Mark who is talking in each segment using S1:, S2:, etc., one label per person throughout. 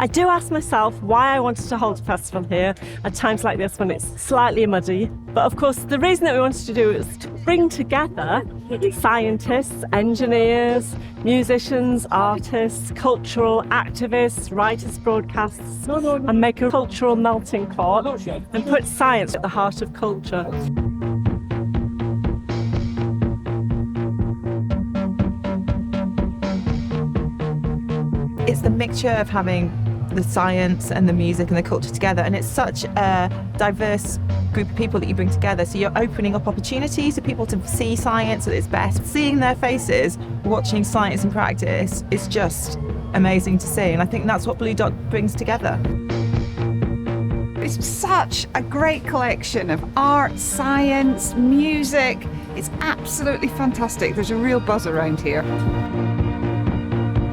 S1: I do ask myself why I wanted to hold a festival here at times like this when it's slightly muddy. But of course, the reason that we wanted to do it was to bring together scientists, engineers, musicians, artists, cultural activists, writers, broadcasts, and make a cultural melting pot and put science at the heart of culture.
S2: It's the mixture of having the science and the music and the culture together, and it's such a diverse group of people that you bring together, so you're opening up opportunities for people to see science at its best. Seeing their faces, watching science in practice is just amazing to see, and I think that's what Blue Dot brings together.
S3: It's such a great collection of art, science, music. It's absolutely fantastic. There's a real buzz around here.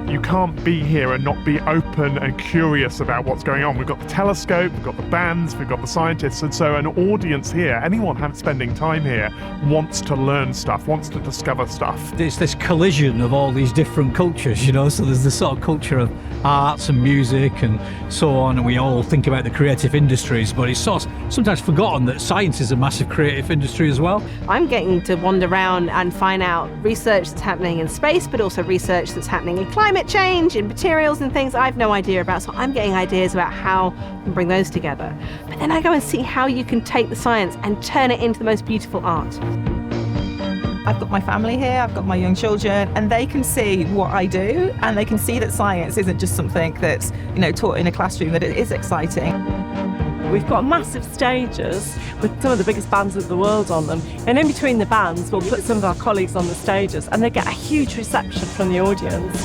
S4: You can't be here and not be open and curious about what's going on. We've got the telescope, we've got the bands, we've got the scientists, and so an audience here, anyone spending time here, wants to learn stuff, wants to discover stuff.
S5: It's this collision of all these different cultures, you know, so there's this sort of culture of arts and music and so on, and we all think about the creative industries, but it's sort of sometimes forgotten that science is a massive creative industry as well.
S6: I'm getting to wander around and find out research that's happening in space, but also research that's happening in climate change, in materials and things I've no idea about, so I'm getting ideas about how we can bring those together. But then I go and see how you can take the science and turn it into the most beautiful art.
S2: I've got my family here, I've got my young children, and they can see what I do, and they can see that science isn't just something that's, you know, taught in a classroom, that it is exciting.
S1: We've got massive stages with some of the biggest bands of the world on them, and in between the bands we'll put some of our colleagues on the stages, and they get a huge reception from the audience.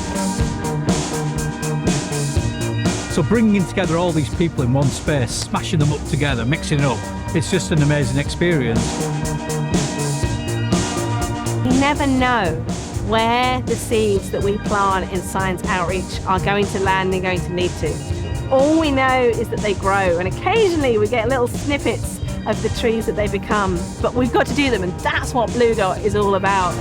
S5: So bringing together all these people in one space, smashing them up together, mixing it up, it's just an amazing experience.
S6: You never know where the seeds that we plant in science outreach are going to land and going to lead to. All we know is that they grow, and occasionally we get little snippets of the trees that they become, but we've got to do them, and that's what Blue Dot is all about.